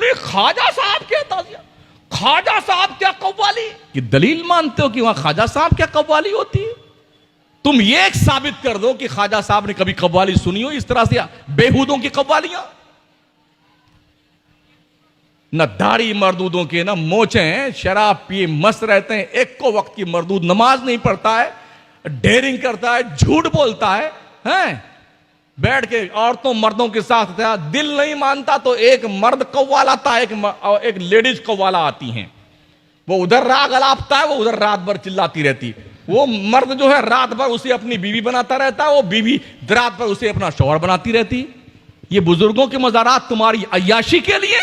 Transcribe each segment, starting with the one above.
ارے خواجہ صاحب کیا تعزیہ، خواجہ صاحب کیا قوالی کی دلیل مانتے ہو کہ وہاں خواجہ صاحب کیا قوالی ہوتی ہے؟ تم یہ ایک ثابت کر دو کہ خواجہ صاحب نے کبھی قوالی سنی ہو اس طرح سے بےہودوں کی قوالیاں؟ نہ داڑھی مردودوں کے نہ موچیں ہیں، شراب پیے مست رہتے ہیں، ایک کو وقت کی مردود نماز نہیں پڑھتا ہے، ڈیرنگ کرتا ہے، جھوٹ بولتا ہے، ہیں بیٹھ کے عورتوں مردوں کے ساتھ دل نہیں مانتا تو ایک مرد قوال آتا ہے، ایک لیڈیز قوالہ آتی ہیں، وہ ادھر راگ الاپتا ہے، وہ ادھر رات بھر چلاتی رہتی، وہ مرد جو ہے رات بھر اسے اپنی بیوی بناتا رہتا ہے، وہ بیوی رات بھر اسے اپنا شوہر بناتی رہتی۔ یہ بزرگوں کے مزارات تمہاری عیاشی کے لیے،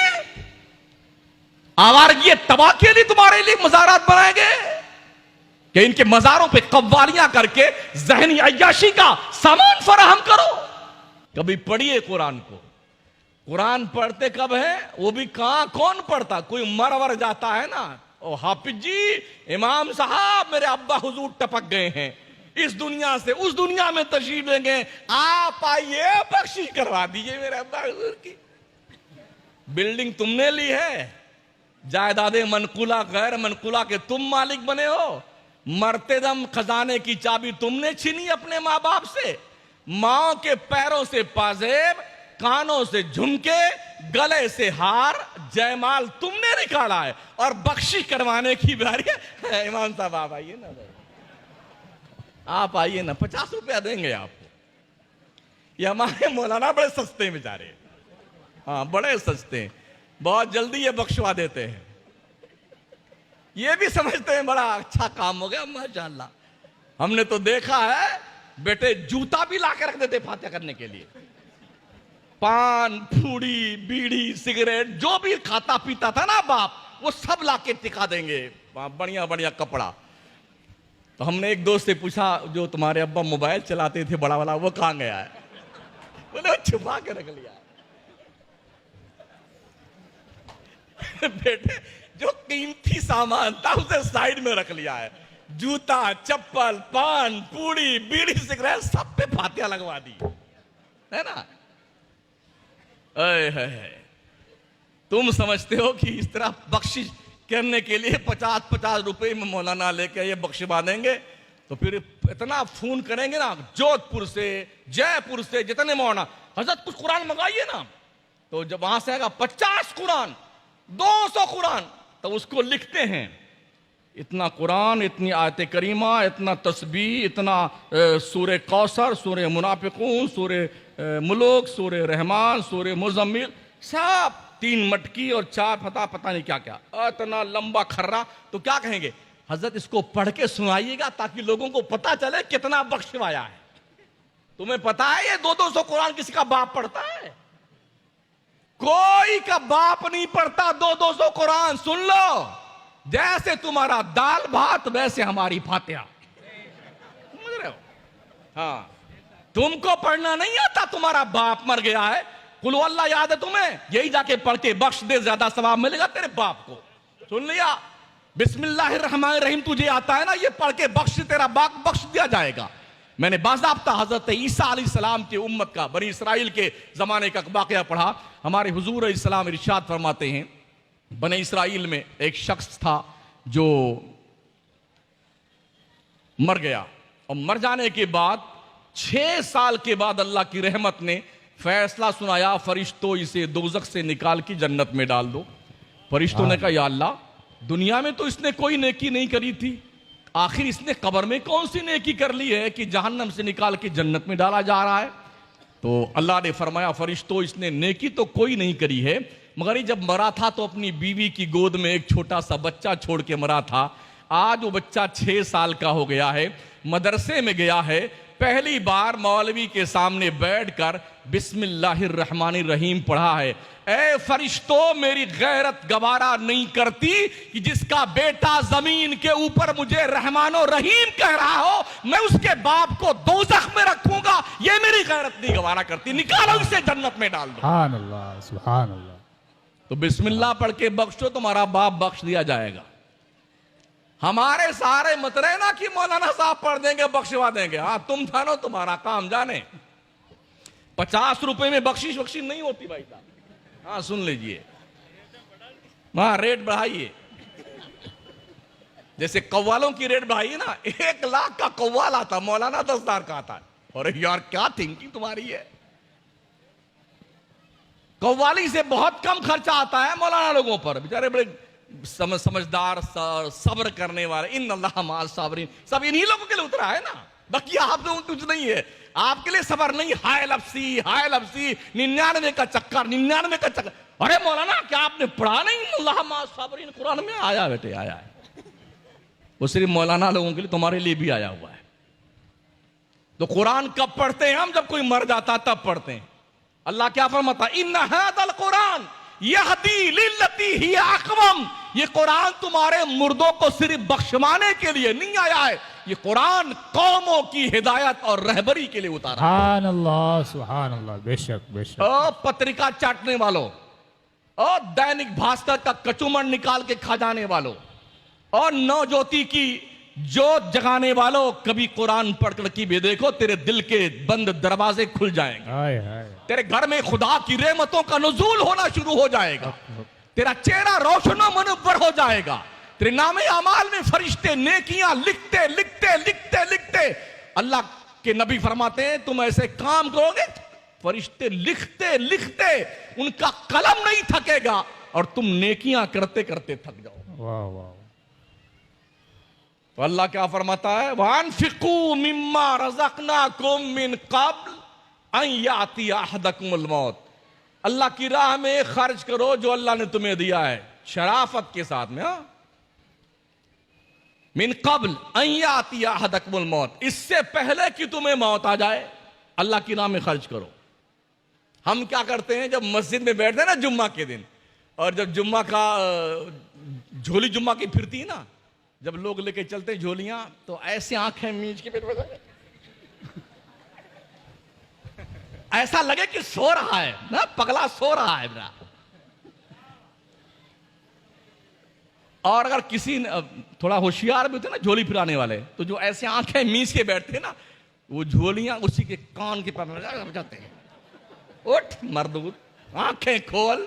آوارگی تباہ کے لیے تمہارے لیے مزارات بنائے گئے کہ ان کے مزاروں پہ قوالیاں کر کے ذہنی عیاشی کا سامان فراہم کرو۔ کبھی پڑھیے قرآن کو، قرآن پڑھتے کب ہے؟ وہ بھی کہاں کون پڑھتا، کوئی مر ور جاتا ہے نا، او حافظ جی امام صاحب میرے ابا حضور ٹپک گئے ہیں، اس دنیا سے اس دنیا میں تشریف لیں گے، آپ آئیے بخشش کروا دیجئے میرے ابا حضور کی۔ بلڈنگ تم نے لی ہے، جائیداد منقولہ غیر منقولہ کے تم مالک بنے ہو، مرتے دم خزانے کی چابی تم نے چھینی اپنے ماں باپ سے، ماں کے پیروں سے پازیب، کانوں سے جھمکے، گلے سے ہار، جیمال تم نے نکالا ہے، اور بخشش کروانے کی باری ہے۔ امام صاحب آپ آئیے نا، آپ آئیے نا، 50 روپیہ دیں گے آپ کو۔ یہ ہمارے مولانا بڑے سستے میں جا رہے ہیں، ہاں بڑے سستے ہیں، بہت جلدی یہ بخشوا دیتے ہیں، یہ بھی سمجھتے ہیں بڑا اچھا کام ہو گیا ماشاءاللہ۔ ہم نے تو دیکھا ہے بیٹے جوتا بھی لا کے رکھ دیتے فاتحہ کرنے کے لیے، پان پھوڑی بیڑی سگریٹ جو بھی کھاتا پیتا تھا نا باپ وہ سب لا کے ٹکا دیں گے، بڑھیا بڑھیا کپڑا۔ تو ہم نے ایک دوست سے پوچھا جو تمہارے ابا موبائل چلاتے تھے بڑا والا وہ کہاں گیا ہے؟ بولے وہ چھپا کے رکھ لیا ہے۔ بیٹے جو قیمتی سامان تھا اسے سائیڈ میں رکھ لیا ہے، جوتا چپل پان پوڑی بیڑی سگریٹ سب پہ فاتحہ لگوا دی ہے نا۔ تم سمجھتے ہو کہ اس طرح بخشش کرنے کے لیے 50 روپے میں مولانا لے کے یہ بخشوا دیں گے تو پھر اتنا فون کریں گے نا جودھ پور سے جے پور سے جتنے مولانا حضرت کچھ قرآن منگائیے نا، تو جب وہاں سے آئے گا 50 قرآن 200 قرآن تو اس کو لکھتے ہیں، اتنا قرآن، اتنی آیت کریمہ، اتنا تسبیح، اتنا سورہ کوثر، سورہ منافقون، سورہ ملک، سورہ رحمان، سورہ مزمل، سب 3 مٹکی اور 4 پتہ نہیں کیا کیا، اتنا لمبا کھرا۔ تو کیا کہیں گے حضرت اس کو پڑھ کے سنائیے گا تاکہ لوگوں کو پتا چلے کتنا بخشوایا ہے۔ تمہیں پتا ہے یہ 200 قرآن کسی کا باپ پڑھتا ہے؟ کوئی کا باپ نہیں پڑھتا 200 قرآن۔ سن لو، جیسے تمہارا دال بھات ویسے ہماری فاتحہ، سمجھ رہے ہو؟ ہاں تم کو پڑھنا نہیں آتا، تمہارا باپ مر گیا ہے، قل ہو اللہ یاد ہے تمہیں، یہی جا کے پڑھ کے بخش دے، زیادہ ثواب ملے گا تیرے باپ کو۔ سن لیا؟ بسم اللہ الرحمن الرحیم تجھے آتا ہے نا، یہ پڑھ کے بخش تیرا باپ بخش دیا جائے گا۔ میں نے باضابطہ حضرت عیسیٰ علیہ السلام کی امت کا، بنی اسرائیل کے زمانے کا واقعہ پڑھا۔ ہمارے حضور علیہ السلام ارشاد فرماتے ہیں بنی اسرائیل میں ایک شخص تھا جو مر گیا، اور مر جانے کے بعد 6 سال کے بعد اللہ کی رحمت نے فیصلہ سنایا، فرشتوں اسے دوزخ سے نکال کے جنت میں ڈال دو۔ فرشتوں نے کہا یا اللہ دنیا میں تو اس نے کوئی نیکی نہیں کری تھی، آخر اس نے قبر میں کون سی نیکی کر لی ہے کہ جہنم سے نکال کے جنت میں ڈالا جا رہا ہے؟ تو اللہ نے فرمایا فرشتوں اس نے نیکی تو کوئی نہیں کری ہے، مگر یہ جب مرا تھا تو اپنی بیوی کی گود میں ایک چھوٹا سا بچہ چھوڑ کے مرا تھا، آج وہ بچہ 6 سال کا ہو گیا ہے، مدرسے میں گیا ہے، پہلی بار مولوی کے سامنے بیٹھ کر بسم اللہ الرحمن الرحیم پڑھا ہے۔ اے فرشتوں میری غیرت گوارا نہیں کرتی کہ جس کا بیٹا زمین کے اوپر مجھے رحمان و رحیم کہہ رہا ہو میں اس کے باپ کو دوزخ میں رکھوں گا، یہ میری غیرت نہیں گوارا کرتی، نکالو اسے جنت میں ڈال دو۔ سبحان اللہ سبحان اللہ۔ تو بسم اللہ پڑھ کے بخشو تمہارا باپ بخش دیا جائے گا۔ ہمارے سارے مت رہے نا کہ مولانا صاحب پڑھ دیں گے بخشوا دیں گے، ہاں تم جانو تمہارا کام جانے۔ 50 روپے میں بخشش نہیں ہوتی بھائی صاحب، ہاں سن لیجئے، وہاں ریٹ بڑھائیے، جیسے قوالوں کی ریٹ بڑھائیے نا، 1,00,000 کا قوال آتا، مولانا 10,000 کا آتا ہے. اور یار کیا تھنکنگ تمہاری ہے. قوالی سے بہت کم خرچہ آتا ہے مولانا لوگوں پر، بیچارے بڑے سمجھدار صبر کرنے والے. ان اللہ مع الصابرین، سب انہی لوگوں کے لیے اترا ہے نا، باقی آپ لوگوں کچھ نہیں ہے. آپ کے لیے صبر نہیں، ہائے لفظی 99 کا چکر 99 کا چکر. ارے مولانا کیا آپ نے پڑھا نہیں ان اللہ مع الصابرین؟ قرآن میں آیا بیٹے، آیا ہے. وہ صرف مولانا لوگوں کے لیے، تمہارے لیے بھی آیا ہوا ہے. تو قرآن کب پڑھتے ہیں ہم؟ جب کوئی مر جاتا تب پڑھتے ہیں. اللہ کیا فرماتا ہے؟ ان ھذا القرآن یہدی للتی ہی اقوم. یہ قرآن تمہارے مردوں کو صرف بخشوانے کے لیے نہیں آیا ہے، یہ قرآن قوموں کی ہدایت اور رہبری کے لیے اتارا. سبحان اللہ سبحان اللہ، بے شک بے شک. او پترکا چاٹنے والوں، اور دینک بھاسکر کا کچومن نکال کے کھا جانے والوں، اور نو جوتی کی جوت جگانے والوں، کبھی قرآن پڑھ کر کی بھی دیکھو، تیرے دل کے بند دروازے کھل جائیں گے. ہائے ہائے. تیرے گھر میں خدا کی رحمتوں کا نزول ہونا شروع ہو جائے گا، تیرا چہرہ روشن و منور ہو جائے گا. تیرے نام اعمال میں فرشتے نیکیاں لکھتے لکھتے لکھتے لکھتے. اللہ کے نبی فرماتے ہیں تم ایسے کام کرو گے، فرشتے لکھتے لکھتے ان کا قلم نہیں تھکے گا، اور تم نیکیاں کرتے کرتے تھک جاؤ. واہ واہ. تو اللہ کیا فرماتا ہے؟ وَأَنفِقُوا مِمَّا رَزَقْنَاكُم مِّن قَبْلِ أَن يَأْتِيَ أَحَدَكُمُ الْمَوْتُ. اللہ کی راہ میں خرچ کرو جو اللہ نے تمہیں دیا ہے، شرافت کے ساتھ میں. من قبل ان یاتی احدکم الموت، اس سے پہلے کہ تمہیں موت آ جائے اللہ کی راہ میں خرچ کرو. ہم کیا کرتے ہیں جب مسجد میں بیٹھتے ہیں نا جمعہ کے دن، اور جب جمعہ کا جھولی جمعہ کی پھرتی نا، جب لوگ لے کے چلتے جھولیاں، تو ایسے آنکھیں میچ کے بیٹھے، ایسا لگے کہ سو رہا ہے نا، پگلا سو رہا ہے میرا. اور اگر کسی تھوڑا ہوشیار بھی ہوتے نا جھولی پھرانے والے، تو جو ایسے آنکھیں میچ کے بیٹھتے نا، وہ جھولیاں اسی کے کان کے پر جاتے ہیں. اٹھ مردود، آنکھیں کھول.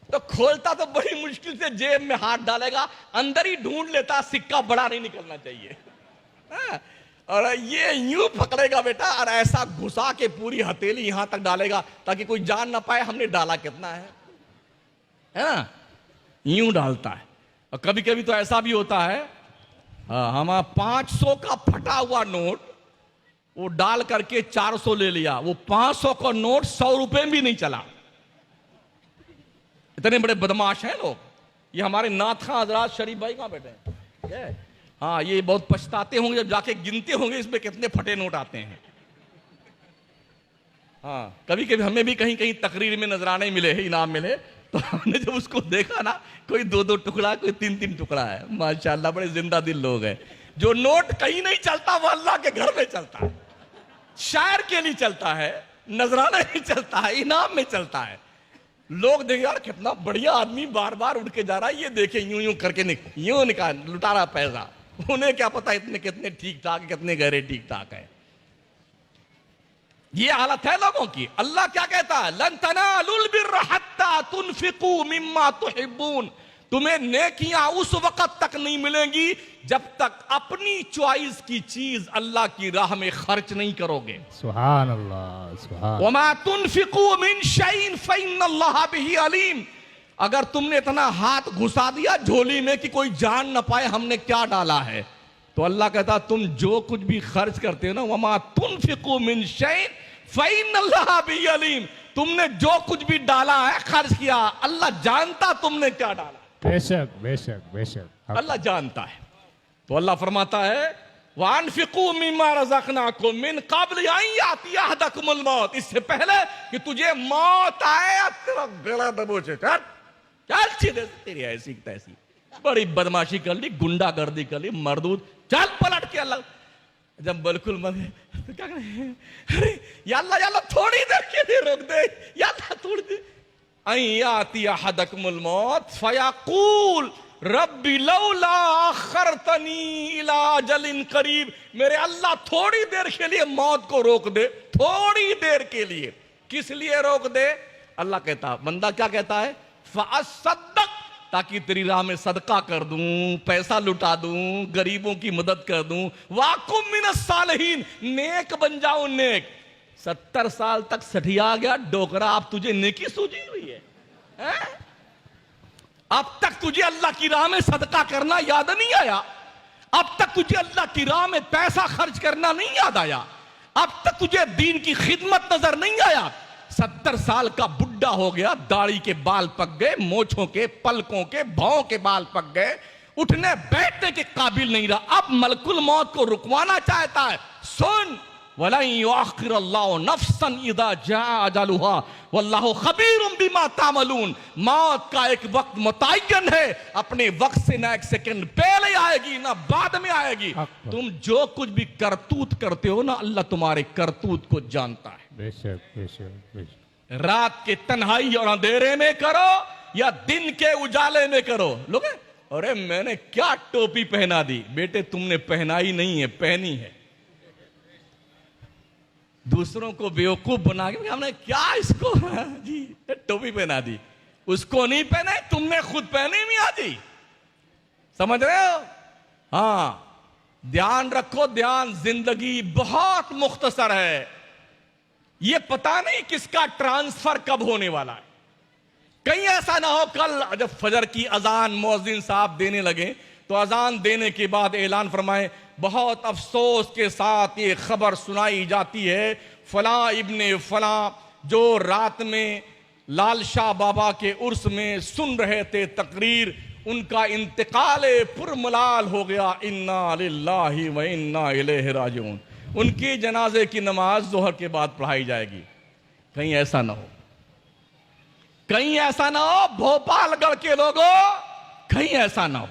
تو کھولتا تو بڑی مشکل سے جیب میں ہاتھ ڈالے گا، اندر ہی ڈھونڈ لیتا، سکہ بڑا نہیں نکلنا چاہیے. اور یہ یوں پکڑے گا بیٹا، اور ایسا گھسا کے پوری ہتھیلی یہاں تک ڈالے گا تاکہ کوئی جان نہ پائے ہم نے ڈالا کتنا ہے نا. یوں ڈالتا ہے. اور کبھی کبھی تو ایسا بھی ہوتا ہے، ہمارا 500 کا پھٹا ہوا نوٹ وہ ڈال کر کے 400 لے لیا، وہ 500 کا نوٹ 100 روپے بھی نہیں چلا. اتنے بڑے بدماش ہیں لوگ. یہ ہمارے نعت خواں حضرات، شریف بھائی کہاں بیٹھے ہیں؟ ہاں، یہ بہت پچھتاتے ہوں گے جب جا کے گنتے ہوں گے اس میں کتنے پھٹے نوٹ آتے ہیں. ہاں، کبھی کبھی ہمیں بھی کہیں کہیں تقریر میں نذرانے ملے ہیں، انعام ملے، تو ہم نے جب اس کو دیکھا نا، کوئی 2 ٹکڑا، کوئی 3 ٹکڑا ہے. ماشاءاللہ بڑے زندہ دل لوگ ہیں. جو نوٹ کہیں نہیں چلتا وہ اللہ کے گھر میں چلتا ہے، شاعر کے لیے چلتا ہے، نذرانے میں چلتا ہے، انعام میں چلتا ہے. لوگ دیکھ یار کتنا بڑھیا آدمی بار بار اٹھ کے جا رہا ہے، یہ دیکھیں یوں یوں کر کے یوں نکال لٹا رہا پیسہ. انہیں کیا پتا اتنے کتنے ٹھیک ٹھاک، کتنے گہرے ٹھیک ٹھاک ہے. یہ حالت ہے لوگوں کی. اللہ کیا کہتا ہے؟ لن تنالوا البر حتى تنفقوا مما تحبون. تمہیں نیکیاں اس وقت تک نہیں ملیں گی جب تک اپنی چوائس کی چیز اللہ کی راہ میں خرچ نہیں کرو گے. سبحان اللہ سبحان. وما تنفقوا من شيء فإن الله به عليم. اگر تم نے اتنا ہاتھ گھسا دیا جھولی میں کہ کوئی جان نہ پائے ہم نے کیا ڈالا ہے، تو اللہ کہتا تم جو کچھ بھی خرچ کرتے ہو نا، وما تنفقوا من شيء فإن الله به عليم. تم نے جو کچھ بھی ڈالا ہے، خرچ کیا، اللہ جانتا تم نے کیا ڈالا. بے شک بے شک بے شک، اللہ جانتا ہے. تو اللہ فرماتا ہے وَأَنفِقُوا مِمَّا رَزَقْنَاكُم مِّن قَبْلِ أَن يَأْتِيَ أَحَدَكُمُ الْمَوْتُ. اس سے پہلے کہ تجھے موت آئے، تیرا گلا دبوچے، چل سیدھے، تیری ایسی تیسی بڑی بدماشی کر لی، گنڈا گردی کر لی، مردود، چل پلٹ کے. اللہ جب بالکل تو کیا کریں؟ ارے یا اللہ تھوڑی دیر کے لیے روک دے، یا اللہ تھوڑی دیر. ان یاتی احدکم الموت فیقول ربی لولا اخرتنی الی اجل قریب. میرے اللہ تھوڑی دیر کے لیے موت کو روک دے، تھوڑی دیر کے لیے. کس لیے روک دے؟ اللہ کہتا، بندہ کیا کہتا ہے؟ فاصدق تاکہ تیری راہ میں صدقہ کر دوں، پیسہ لٹا دوں، غریبوں کی مدد کر دوں، واقم من الصالحین، نیک بن جاؤں نیک۔ 70 سال تک سٹھیا گیا ڈوکرا، اب تجھے نیکی سوجی ہوئی ہے؟ اب تک تجھے اللہ کی راہ میں صدقہ کرنا یاد نہیں آیا؟ اب تک تجھے اللہ کی راہ میں پیسہ خرچ کرنا نہیں یاد آیا؟ اب تک تجھے دین کی خدمت نظر نہیں آیا؟ 70 سال کا بڈھا ہو گیا، داڑھی کے بال پک گئے، مونچھوں کے، پلکوں کے، بھاؤں کے بال پک گئے، اٹھنے بیٹھنے کے قابل نہیں رہا، اب ملک الموت کو رکوانا چاہتا ہے۔ سن، وَلَن يُؤَخِّرَ اللَّهُ نَفْسًا إِذَا جَاءَ أَجَلُهَا وَاللَّهُ خَبِيرٌ بِمَا تَعْمَلُونَ۔ موت کا ایک وقت متعین ہے، اپنے وقت سے نہ ایک سیکنڈ پہلے آئے گی نہ بعد میں آئے گی۔ تم جو کچھ بھی کرتوت کرتے ہو نا، اللہ تمہارے کرتوت کو جانتا ہے۔ بے شک بے شک بے شک۔ رات کے تنہائی اور اندھیرے میں کرو یا دن کے اجالے میں کرو۔ لوگ ارے میں نے کیا ٹوپی پہنا دی؟ بیٹے تم نے پہنائی نہیں ہے، پہنی ہے۔ دوسروں کو بیوقوف بنا کے ہم نے کیا اس کو جی ٹوپی پہنا دی، اس کو نہیں پہنا، تم نے خود پہنی بھی آدھی۔ سمجھ رہے ہو؟ ہاں، دھیان رکھو، دھیان، زندگی بہت مختصر ہے، یہ پتا نہیں کس کا ٹرانسفر کب ہونے والا ہے۔ کہیں ایسا نہ ہو کل جب فجر کی اذان مؤذن صاحب دینے لگے تو اذان دینے کے بعد اعلان فرمائے، بہت افسوس کے ساتھ یہ خبر سنائی جاتی ہے، فلاں ابن فلاں جو رات میں لال شاہ بابا کے عرس میں سن رہے تھے تقریر، ان کا انتقال پرملال ہو گیا، انا للہ و انا الیہ راجعون۔ ان کی جنازے کی نماز ظہر کے بعد پڑھائی جائے گی۔ کہیں ایسا نہ ہو، کہیں ایسا نہ ہو بھوپال گڑھ کے لوگوں، کہیں ایسا نہ ہو۔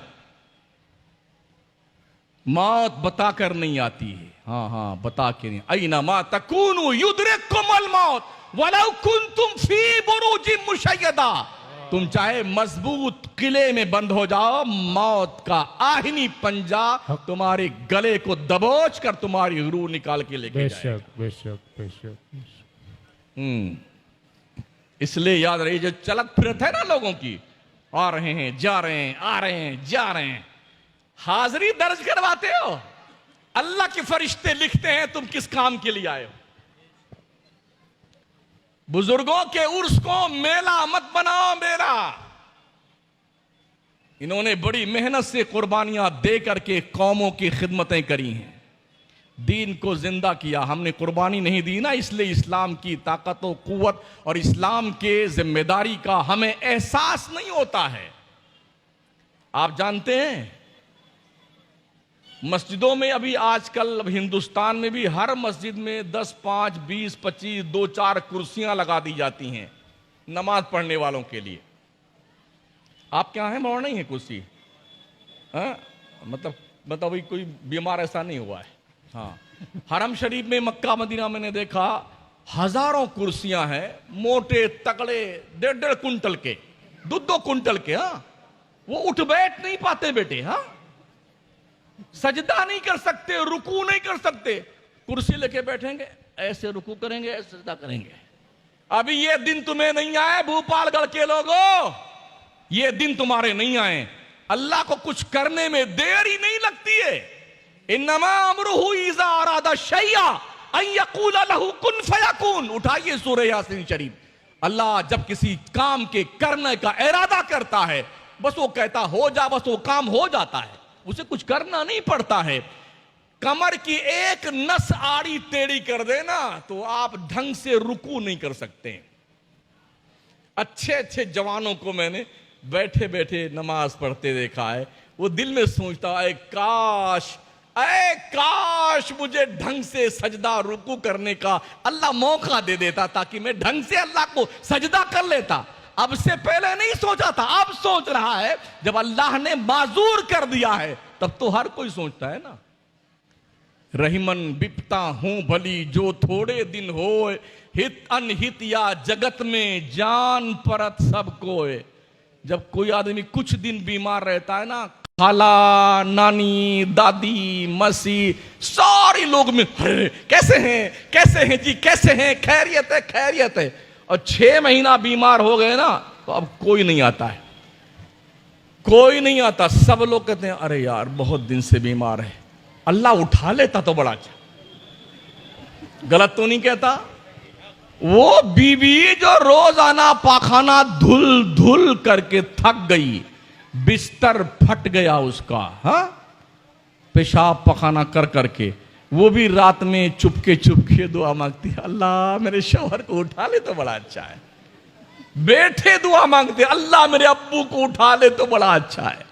موت بتا کر نہیں آتی ہے، ہاں بتا کے نہیں۔ اینما تکونوا یدرککم الموت ولو کنتم فی بروج مشیدہ۔ تم چاہے مضبوط قلعے میں بند ہو جاؤ، موت کا آہنی پنجہ تمہارے گلے کو دبوچ کر تمہاری روح نکال کے لے کے جائے گا۔ بے شک بے شک۔ اس لیے یاد رہی، جو چلت پھرت ہے نا لوگوں کی، آ رہے ہیں جا رہے ہیں، آ رہے ہیں جا رہے ہیں، حاضری درج کرواتے ہو، اللہ کے فرشتے لکھتے ہیں تم کس کام کے لیے آئے ہو۔ بزرگوں کے عرس کو میلہ مت بناؤ میلہ۔ انہوں نے بڑی محنت سے قربانیاں دے کر کے قوموں کی خدمتیں کری ہیں، دین کو زندہ کیا۔ ہم نے قربانی نہیں دی نا، اس لیے اسلام کی طاقت و قوت اور اسلام کے ذمہ داری کا ہمیں احساس نہیں ہوتا ہے۔ آپ جانتے ہیں مسجدوں میں ابھی آج کل ہندوستان میں بھی ہر مسجد میں 10 5 20 25 2 4 کرسیاں لگا دی جاتی ہیں نماز پڑھنے والوں کے لیے۔ آپ کیا ہیں موڑ نہیں ہے کرسی؟ مطلب کوئی بیمار ایسا نہیں ہوا ہے؟ ہاں، حرم شریف میں مکہ مدینہ میں نے دیکھا ہزاروں کرسیاں ہیں، موٹے تکڑے 1.5 کنٹل کے، 2 کنٹل کے۔ ہاں، وہ اٹھ بیٹھ نہیں پاتے بیٹے، ہاں سجدہ نہیں کر سکتے، رکوع نہیں کر سکتے، کرسی لے کے بیٹھیں گے، ایسے رکوع کریں گے، ایسے سجدہ کریں گے۔ ابھی یہ دن تمہیں نہیں آئے بھوپال گڑھ کے لوگوں، یہ دن تمہارے نہیں آئے۔ اللہ کو کچھ کرنے میں دیر ہی نہیں لگتی ہے۔ انما امرہ اذا اراد شیئا ان یقول لہ کن فیکون۔ اٹھائیے سورہ یاسین شریف۔ اللہ جب کسی کام کے کرنے کا ارادہ کرتا ہے، بس وہ کہتا ہو جا، بس وہ کام ہو جاتا ہے، اسے کچھ کرنا نہیں پڑتا ہے۔ کمر کی ایک نس آڑی ٹیڑھی کر دینا تو آپ ڈھنگ سے رکوع نہیں کر سکتے۔ اچھے جوانوں کو میں نے بیٹھے بیٹھے نماز پڑھتے دیکھا ہے، وہ دل میں سوچتا ہے کاش مجھے ڈھنگ سے سجدہ رکوع کرنے کا اللہ موقع دے دیتا تاکہ میں ڈھنگ سے اللہ کو سجدہ کر لیتا۔ اب سے پہلے نہیں سوچا تھا، اب سوچ رہا ہے۔ جب اللہ نے معذور کر دیا ہے تب تو ہر کوئی سوچتا ہے نا۔ رحمن بپتا ہوں بھلی جو تھوڑے دن ہوئے، ہت انہت یا جگت میں جان پرت سب کوئے۔ جب کوئی آدمی کچھ دن بیمار رہتا ہے نا، خالہ، نانی، دادی، مسی، سارے لوگ میں کیسے ہیں جی، کیسے ہیں، خیریت ہے۔ اور 6 مہینہ بیمار ہو گئے نا تو اب کوئی نہیں آتا ہے۔ کوئی نہیں آتا, سب لوگ کہتے ہیں ارے یار بہت دن سے بیمار ہے, اللہ اٹھا لیتا تو بڑا اچھا. غلط تو نہیں کہتا؟ وہ بیوی جو روزانہ پاخانہ دھل دھل کر کے تھک گئی, بستر پھٹ گیا اس کا, ہاں, پیشاب پخانہ کر کر کے, وہ بھی رات میں چپ کے دعا مانگتی ہے, اللہ میرے شوہر کو اٹھا لے تو بڑا اچھا ہے. بیٹھے دعا مانگتے, اللہ میرے ابو کو اٹھا لے تو بڑا اچھا ہے.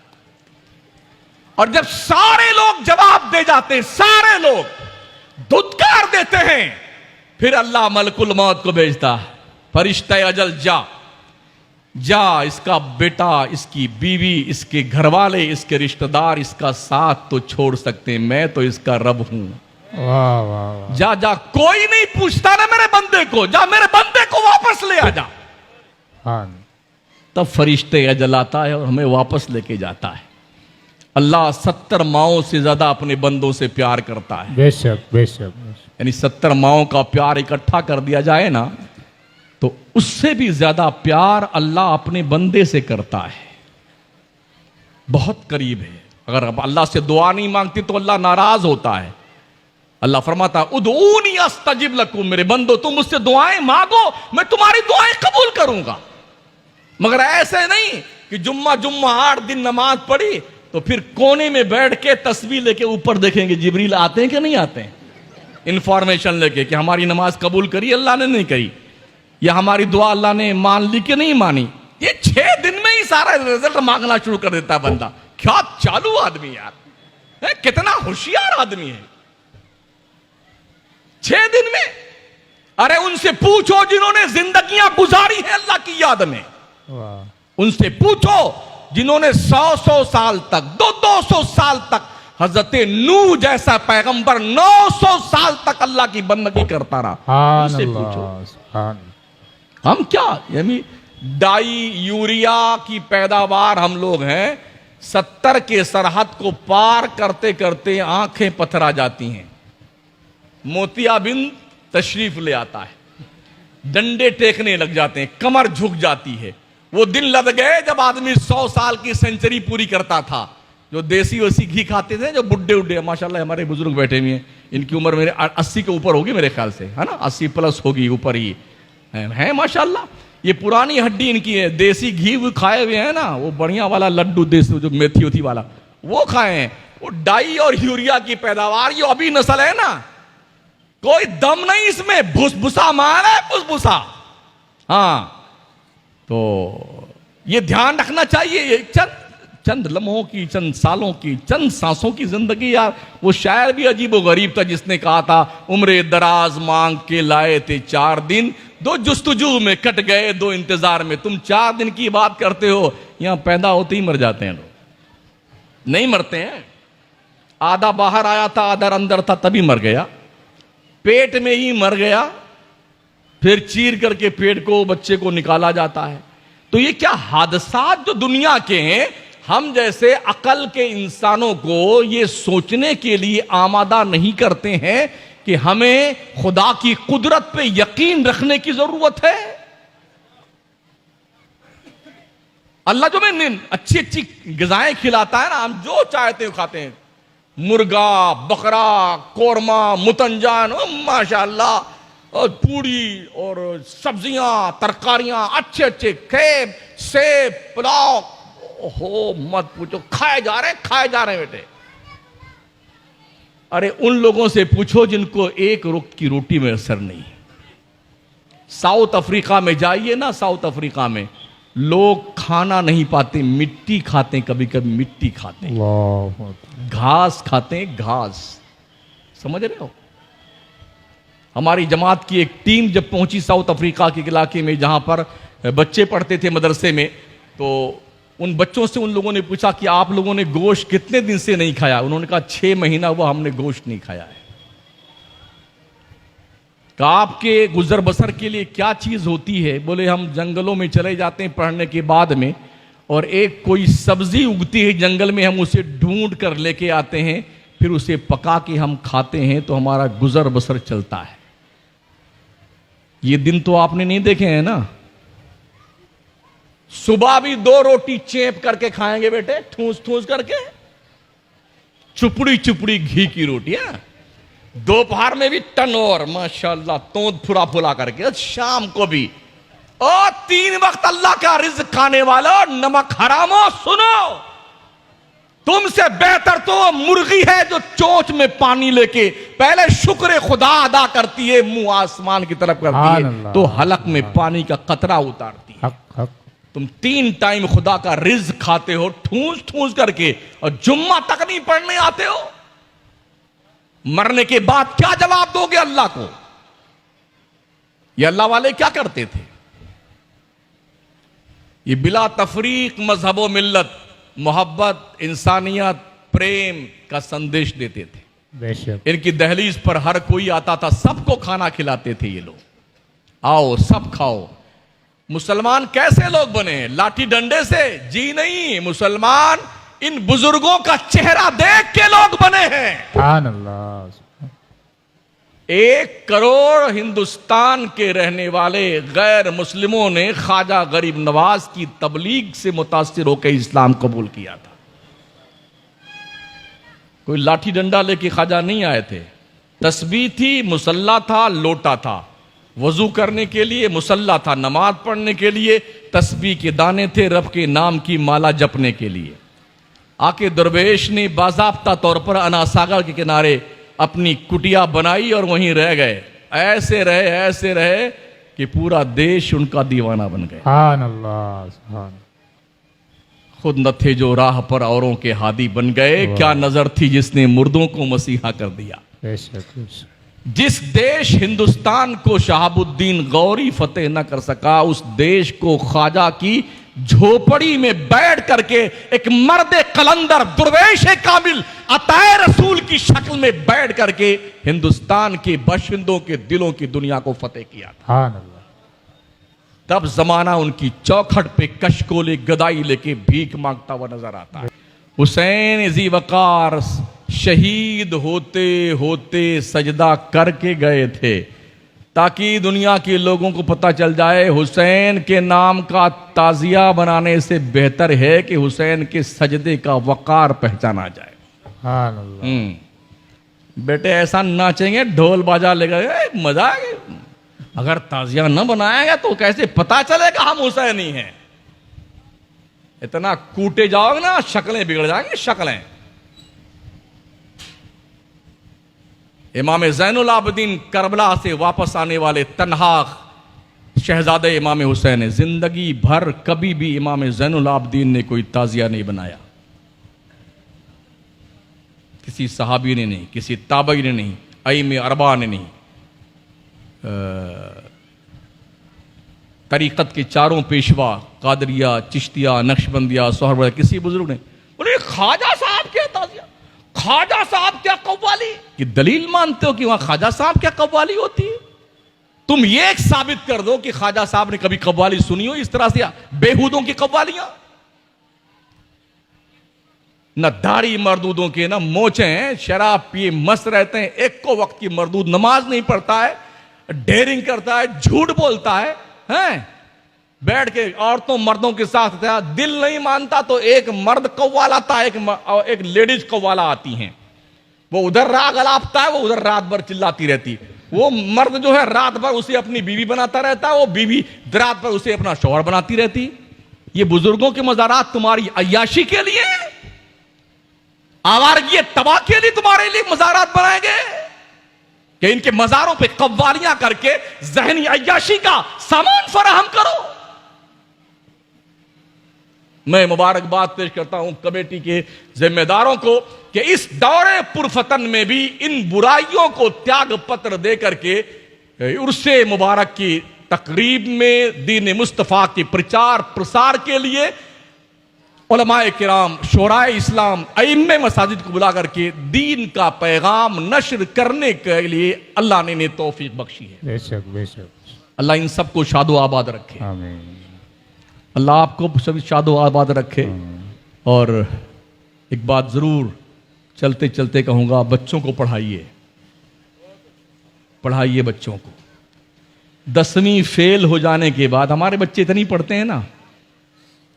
اور جب سارے لوگ جواب دے جاتے ہیں, سارے لوگ دھتکار دیتے ہیں, پھر اللہ ملک الموت کو بھیجتا ہے, فرشتہ اجل جا, اس کا بیٹا, اس کی بیوی, اس کے گھر والے, اس کے رشتہ دار اس کا ساتھ تو چھوڑ سکتے ہیں, میں تو اس کا رب ہوں. واہ واہ واہ. جا, کوئی نہیں پوچھتا نا میرے بندے کو, جا میرے بندے کو واپس لے آ جا. ہاں. تب فرشتے اجل آتا ہے اور ہمیں واپس لے کے جاتا ہے. اللہ 70 ماؤں سے زیادہ اپنے بندوں سے پیار کرتا ہے. بے شک بے شک. یعنی 70 ماؤں کا پیار اکٹھا کر دیا جائے نا, تو اس سے بھی زیادہ پیار اللہ اپنے بندے سے کرتا ہے. بہت قریب ہے. اگر اب اللہ سے دعا نہیں مانگتی تو اللہ ناراض ہوتا ہے. اللہ فرماتا ادعونی استجب لکم, میرے بندو تم مجھ سے دعائیں مانگو, میں تمہاری دعائیں قبول کروں گا. مگر ایسے نہیں کہ جمعہ 8 دن نماز پڑھی تو پھر کونے میں بیٹھ کے تسبیح لے کے اوپر دیکھیں گے جبریل آتے ہیں کہ نہیں آتے ہیں, انفارمیشن لے کے کہ ہماری نماز قبول کری اللہ نے نہیں کری, یا ہماری دعا اللہ نے مان لی کہ نہیں مانی. یہ 6 دن میں ہی سارا رزلٹ مانگنا شروع کر دیتا ہے بندہ. کیا چالو آدمی یار, کتنا ہوشیار آدمی ہے. 6 دن میں. ارے ان سے پوچھو جنہوں نے زندگیاں گزاری ہیں اللہ کی یاد میں, ان سے پوچھو جنہوں نے 100 سال تک, 200 سال تک, حضرت نوح جیسا پیغمبر 900 سال تک اللہ کی بندگی کرتا رہا. ان سے پوچھو. ہم کیا یعنی ڈائی یوریا کی پیداوار ہم لوگ ہیں, 70 کے سرحد کو پار کرتے کرتے آنکھیں پتھرا جاتی ہیں. موتیا بند تشریف لے آتا ہے, ڈنڈے ٹیکنے لگ جاتے ہیں, کمر جھک جاتی ہے. وہ دن لگ گئے جب آدمی 100 سال کی سینچری پوری کرتا تھا, جو دیسی ویسی گھی کھاتے تھے, جو بڈھے اڈھے, ماشاءاللہ ہمارے بزرگ بیٹھے ہوئے ہیں, ان کی عمر میرے 80 کے اوپر ہوگی میرے خیال سے, ہے نا, 80 پلس ہوگی, اوپر ہی ہیں ماشاءاللہ. یہ پرانی ہڈی ان کی ہے, دیسی گھی وہ کھائے ہوئے ہیں نا, وہ بڑھیا والا لڈو دیسی جو میتھی ہوتی والا وہ کھائے ہیں. وہ ڈائی اور یوریا کی پیداوار, یہ ابھی نسل ہے نا, کوئی دم نہیں اس میں, بھس بھسا مار ہے, بھس بھسا. ہاں, تو یہ دھیان رکھنا چاہیے. چند لمحوں کی, چند سالوں کی, چند سانسوں کی زندگی. یار وہ شاعر بھی عجیب و غریب تھا جس نے کہا تھا عمر دراز مانگ کے لائے تھے 4 دن, 2 جستجو میں کٹ گئے 2 انتظار میں. تم 4 دن کی بات کرتے ہو, یہاں پیدا ہوتے ہی مر جاتے ہیں لوگ. نہیں مرتے ہیں, آدھا باہر آیا تھا آدھا اندر تھا تبھی مر گیا, پیٹ میں ہی مر گیا, پھر چیر کر کے پیٹ کو بچے کو نکالا جاتا ہے. تو یہ کیا حادثات جو دنیا کے ہیں, ہم جیسے عقل کے انسانوں کو یہ سوچنے کے لیے آمادہ نہیں کرتے ہیں کہ ہمیں خدا کی قدرت پہ یقین رکھنے کی ضرورت ہے. اللہ جو میں اچھی اچھی غذائیں کھلاتا ہے نا, ہم جو چاہتے ہیں کھاتے ہیں, مرغا, بکرا, قورمہ, متنجان, ماشاءاللہ, اور پوڑی اور سبزیاں, ترکاریاں, اچھے اچھے کھیب, سیب, پلاؤ, ہو مت پوچھو, کھائے جا رہے بیٹے. ارے ان لوگوں سے پوچھو جن کو ایک وقت کی روٹی میں اثر نہیں. ساؤتھ افریقہ میں جائیے نا, ساؤتھ افریقہ میں لوگ کھانا نہیں پاتے, مٹی کھاتے ہیں, کبھی کبھی مٹی کھاتے ہیں, گھاس کھاتے ہیں, گھاس. سمجھ رہے ہو؟ ہماری جماعت کی ایک ٹیم جب پہنچی ساؤتھ افریقہ کے علاقے میں جہاں پر بچے پڑھتے تھے مدرسے میں, تو ان بچوں سے ان لوگوں نے پوچھا کہ آپ لوگوں نے گوشت کتنے دن سے نہیں کھایا؟ انہوں نے کہا 6 مہینہ ہوا ہم نے گوشت نہیں کھایا ہے. کہ آپ کے گزر بسر کے لیے کیا چیز ہوتی ہے؟ بولے ہم جنگلوں میں چلے جاتے ہیں پڑھنے کے بعد میں, اور ایک کوئی سبزی اگتی ہے جنگل میں, ہم اسے ڈھونڈ کر لے کے آتے ہیں, پھر اسے پکا کے ہم کھاتے ہیں, تو ہمارا گزر بسر چلتا ہے. یہ دن تو آپ نے نہیں دیکھے ہیں نا. صبح بھی 2 روٹی چیپ کر کے کھائیں گے بیٹے, ٹھونس ٹھونس کر کے, چپڑی چپڑی گھی کی روٹیاں. دوپہر میں بھی ٹنور ماشاءاللہ توند پھلا پھلا کر کے, شام کو بھی. اور 3 وقت اللہ کا رزق کھانے والا, نمک حرامو سنو, تم سے بہتر تو وہ مرغی ہے جو چونچ میں پانی لے کے پہلے شکر خدا ادا کرتی ہے, منہ آسمان کی طرف کرتی ہے تو حلق میں پانی کا قطرہ اتارتی ہے. حق حق. تم 3 ٹائم خدا کا رزق کھاتے ہو ٹھونس ٹھونس کر کے, اور جمعہ تک نہیں پڑھنے آتے ہو. مرنے کے بعد کیا جواب دو گے اللہ کو؟ یہ اللہ والے کیا کرتے تھے؟ یہ بلا تفریق مذہب و ملت, محبت, انسانیت, پریم کا سندیش دیتے تھے. بے شک. ان کی دہلیز پر ہر کوئی آتا تھا, سب کو کھانا کھلاتے تھے یہ لوگ. آؤ سب کھاؤ. مسلمان کیسے لوگ بنے؟ لاٹھی ڈنڈے سے؟ جی نہیں, مسلمان ان بزرگوں کا چہرہ دیکھ کے لوگ بنے ہیں. سبحان اللہ. 1 کروڑ ہندوستان کے رہنے والے غیر مسلموں نے خواجہ غریب نواز کی تبلیغ سے متاثر ہو کے اسلام قبول کیا تھا. کوئی لاٹھی ڈنڈا لے کے خواجہ نہیں آئے تھے. تسبیح تھی, مصلی تھا, لوٹا تھا, وضو کرنے کے لیے مصلی تھا, نماز پڑھنے کے لیے تسبیح کے دانے تھے, رب کے نام کی مالا جپنے کے لیے. آکے درویش نے باضابطہ طور پر انا ساگر کے کنارے اپنی کٹیا بنائی اور وہیں رہ گئے. ایسے رہے کہ پورا دیش ان کا دیوانہ بن گئے. سبحان اللہ. سبحان. خود نہ تھے جو راہ پر اوروں کے ہادی بن گئے, کیا نظر تھی جس نے مردوں کو مسیحا کر دیا. بے شک. جس دیش ہندوستان کو شہاب الدین غوری فتح نہ کر سکا, اس دیش کو خواجہ کی جھوپڑی میں بیٹھ کر کے ایک مرد قلندر درویش کامل عطائے رسول کی شکل میں بیٹھ کر کے ہندوستان کے باشندوں کے دلوں کی دنیا کو فتح کیا. سبحان اللہ. تب زمانہ ان کی چوکھٹ پہ کشکولے گدائی لے کے بھیک مانگتا ہوا نظر آتا ہے. حسین ذی وقار شہید ہوتے ہوتے سجدہ کر کے گئے تھے تاکہ دنیا کے لوگوں کو پتہ چل جائے حسین کے نام کا تعزیہ بنانے سے بہتر ہے کہ حسین کے سجدے کا وقار پہچانا جائے. سبحان اللہ. بیٹے ایسا ناچیں گے ڈھول باجا لے گئے, مزہ آئے گا. اگر تعزیہ نہ بنائے گا تو کیسے پتہ چلے گا ہم حسینی ہیں؟ اتنا کوٹے جاؤ گے نا شکلیں بگڑ جائیں گی, شکلیں. امام زین العابدین کربلا سے واپس آنے والے تنہا شہزادہ امام حسین, زندگی بھر کبھی بھی امام زین العابدین نے کوئی تعزیہ نہیں بنایا. کسی صحابی نے نہیں, کسی تابعی نے نہیں, ائمہ اربعہ نے نہیں, طریقت کے 4 پیشوا قادریہ, چشتیہ, نقشبندیہ, سہروردیہ, کسی بزرگ نے بولے خواجہ صاحب کیا تعزیہ, خواجہ صاحب کیا قوالی کی دلیل مانتے ہو کہ وہاں خواجہ صاحب کیا قوالی ہوتی ہے؟ تم یہ ایک ثابت کر دو کہ خواجہ صاحب نے کبھی قوالی سنی ہو اس طرح سے بےہودوں کی قوالیاں. نہ داڑھی مردودوں کے, نہ موچیں ہیں, شراب پیے مست رہتے ہیں, ایک کو وقت کی مردود نماز نہیں پڑھتا ہے, ڈیرنگ کرتا ہے, جھوٹ بولتا ہے, ہیں بیٹھ کے عورتوں مردوں کے ساتھ تھا. دل نہیں مانتا تو ایک مرد قوال آتا ہے, ایک لیڈیز قوالا آتی ہیں. وہ ادھر راگ الاپتا ہے, وہ ادھر رات بھر چلاتی رہتی. وہ مرد جو ہے رات بھر اسے اپنی بیوی بناتا رہتا ہے, وہ بیوی رات بھر اسے اپنا شوہر بناتی رہتی. یہ بزرگوں کے مزارات تمہاری عیاشی کے لیے, آوارگی تباہ کے لیے تمہارے لیے مزارات بنائے گئے کہ ان کے مزاروں پہ قوالیاں کر کے ذہنی عیاشی کا سامان فراہم کرو. میں مبارکباد پیش کرتا ہوں کمیٹی کے ذمہ داروں کو کہ اس دور پرفتن میں بھی ان برائیوں کو تیاگ پتر دے کر کے عرس مبارک کی تقریب میں دین مصطفیٰ کی پرچار پرسار کے لیے علماء کرام, شورائے اسلام, ائمہ مساجد کو بلا کر کے دین کا پیغام نشر کرنے کے لیے اللہ نے انہیں توفیق بخشی ہے. بے شک بے شک. اللہ ان سب کو شاد و آباد رکھے. آمین. اللہ آپ کو سب شاد و آباد رکھے. اور ایک بات ضرور چلتے چلتے کہوں گا, بچوں کو پڑھائیے, پڑھائیے بچوں کو. 10ویں فیل ہو جانے کے بعد, ہمارے بچے اتنی پڑھتے ہیں نا,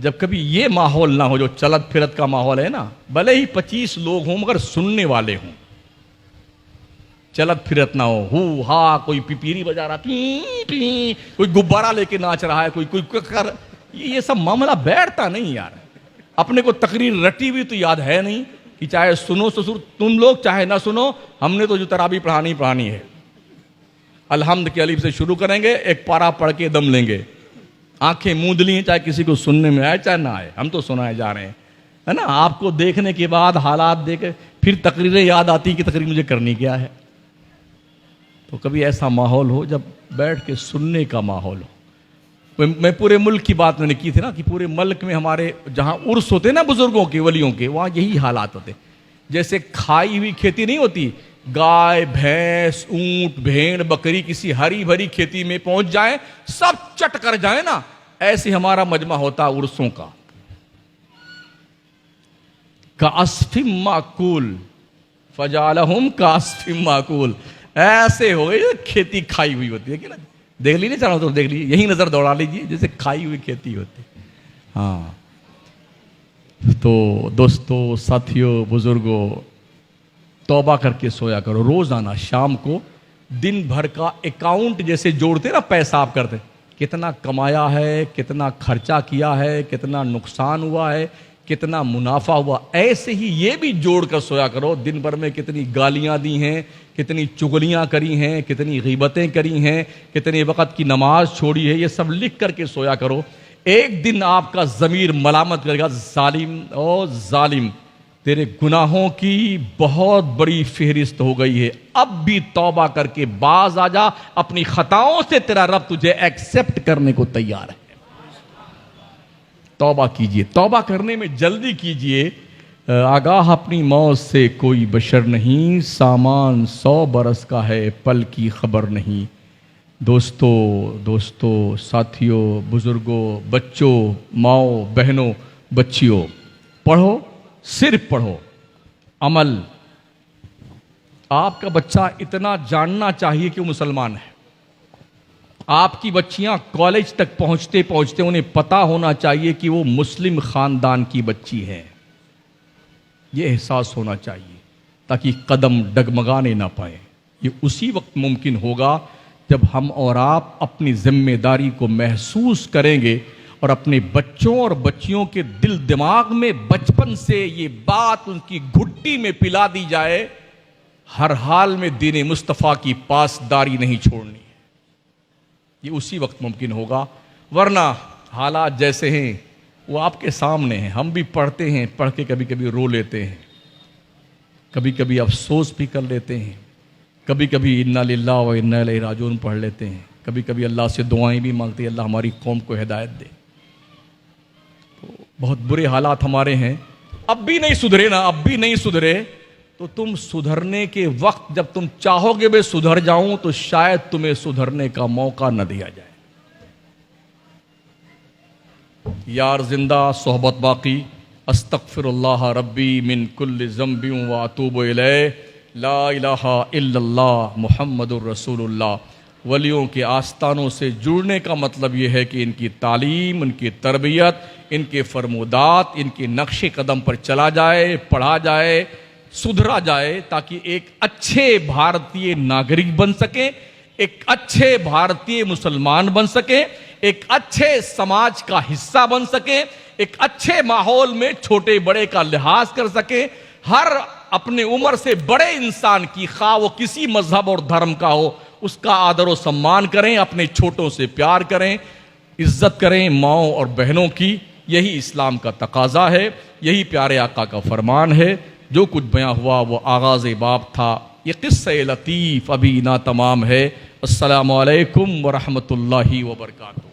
جب کبھی یہ ماحول نہ ہو جو چلت پھرت کا ماحول ہے نا، بھلے ہی 25 لوگ ہوں مگر سننے والے ہوں، چلت پھرت نہ ہو ہا، کوئی پیپیری بجا رہا، پی پی، کوئی گبارہ لے کے ناچ رہا ہے، کوئی کر، یہ سب معاملہ بیٹھتا نہیں یار۔ اپنے کو تقریر رٹی ہوئی تو یاد ہے نہیں کہ چاہے سنو سسر تم لوگ چاہے نہ سنو، ہم نے تو جو تراویح پڑھانی ہے، الحمد کے الف سے شروع کریں گے، ایک پارا پڑھ کے دم لیں گے، آنکھیں موند لی ہیں، چاہے کسی کو سننے میں آئے چاہے نہ آئے، ہم تو سنائے جا رہے ہیں، ہے نا۔ آپ کو دیکھنے کے بعد حالات دیکھ پھر تقریریں یاد آتی کہ تقریر مجھے کرنی کیا ہے۔ تو کبھی ایسا ماحول ہو جب بیٹھ کے سننے کا ماحول ہو۔ میں پورے ملک کی بات میں نے کی تھی نا کہ پورے ملک میں ہمارے جہاں عرس ہوتے نا بزرگوں کے ولیوں کے، وہاں یہی حالات ہوتے، جیسے کھائی ہوئی کھیتی نہیں ہوتی، گائے بھینس اونٹ بھیڑ بکری کسی ہری بھری کھیتی میں پہنچ جائیں سب چٹ کر جائیں نا، ایسے ہمارا مجمع ہوتا عرسوں کا۔ کَعَصْفٍ مَأْکُولٍ فَجَعَلَهُمْ کَعَصْفٍ مَأْکُولٍ، ایسے ہو گئے کھیتی کھائی ہوئی ہوتی ہے کہ نا، دیکھ لیجیے چاہو تو دیکھ لیجیے، یہی نظر دوڑا لیجیے جیسے کھائی ہوئی کھیتی ہوتی۔ ہاں تو دوستو ساتھیو بزرگو، توبہ کر کے سویا کرو، روزانہ شام کو دن بھر کا اکاؤنٹ جیسے جوڑتے نا، پیسہ آپ کرتے کتنا کمایا ہے، کتنا خرچہ کیا ہے، کتنا نقصان ہوا ہے، کتنا منافع ہوا، ایسے ہی یہ بھی جوڑ کر سویا کرو، دن بھر میں کتنی گالیاں دی ہیں، کتنی چغلیاں کری ہیں، کتنی غیبتیں کری ہیں، کتنے وقت کی نماز چھوڑی ہے، یہ سب لکھ کر کے سویا کرو۔ ایک دن آپ کا ضمیر ملامت کرے گا، ظالم او ظالم، تیرے گناہوں کی بہت بڑی فہرست ہو گئی ہے، اب بھی توبہ کر کے باز آ جا، اپنی خطاؤں سے تیرا رب تجھے ایکسپٹ کرنے کو تیار ہے۔ توبہ کیجئے، توبہ کرنے میں جلدی کیجئے۔ آگاہ اپنی موت سے کوئی بشر نہیں، سامان 100 برس کا ہے، پل کی خبر نہیں۔ دوستو ساتھیوں بزرگوں بچوں ماؤں بہنوں بچیوں، پڑھو، صرف پڑھو، عمل۔ آپ کا بچہ اتنا جاننا چاہیے کہ وہ مسلمان ہے، آپ کی بچیاں کالج تک پہنچتے پہنچتے انہیں پتہ ہونا چاہیے کہ وہ مسلم خاندان کی بچی ہے، یہ احساس ہونا چاہیے تاکہ قدم ڈگمگانے نہ پائیں۔ یہ اسی وقت ممکن ہوگا جب ہم اور آپ اپنی ذمہ داری کو محسوس کریں گے اور اپنے بچوں اور بچیوں کے دل دماغ میں بچپن سے یہ بات ان کی گھٹی میں پلا دی جائے، ہر حال میں دین مصطفیٰ کی پاسداری نہیں چھوڑنی ہے، یہ اسی وقت ممکن ہوگا۔ ورنہ حالات جیسے ہیں وہ آپ کے سامنے ہیں، ہم بھی پڑھتے ہیں، پڑھ کے کبھی کبھی رو لیتے ہیں، کبھی کبھی افسوس بھی کر لیتے ہیں، کبھی کبھی انا للہ و انا الیہ راجعون پڑھ لیتے ہیں، کبھی کبھی اللہ سے دعائیں بھی مانگتے ہیں اللہ ہماری قوم کو ہدایت دے۔ تو بہت برے حالات ہمارے ہیں، اب بھی نہیں سدھرے نا، اب بھی نہیں سدھرے تو تم سدھرنے کے وقت جب تم چاہو گے میں سدھر جاؤں تو شاید تمہیں سدھرنے کا موقع نہ دیا جائے۔ یار زندہ صحبت باقی، استغفر اللہ ربی من کل ذنب واتوب الیہ، لا الہ الا اللہ محمد الرسول اللہ۔ ولیوں کے آستانوں سے جڑنے کا مطلب یہ ہے کہ ان کی تعلیم، ان کی تربیت، ان کے فرمودات، ان کے نقش قدم پر چلا جائے، پڑھا جائے، سدھرا جائے، تاکہ ایک اچھے بھارتی ناگرک بن سکیں، ایک اچھے بھارتی مسلمان بن سکیں، ایک اچھے سماج کا حصہ بن سکیں، ایک اچھے ماحول میں چھوٹے بڑے کا لحاظ کر سکیں، ہر اپنے عمر سے بڑے انسان کی خواہ وہ کسی مذہب اور دھرم کا ہو اس کا آدر و سمان کریں، اپنے چھوٹوں سے پیار کریں، عزت کریں ماؤں اور بہنوں کی۔ یہی اسلام کا تقاضا ہے، یہی پیارے آقا کا فرمان ہے۔ جو کچھ بیان ہوا وہ آغاز باب تھا، یہ قصہ لطیف ابھی نہ تمام ہے۔ السلام علیکم ورحمۃ اللہ وبرکاتہ۔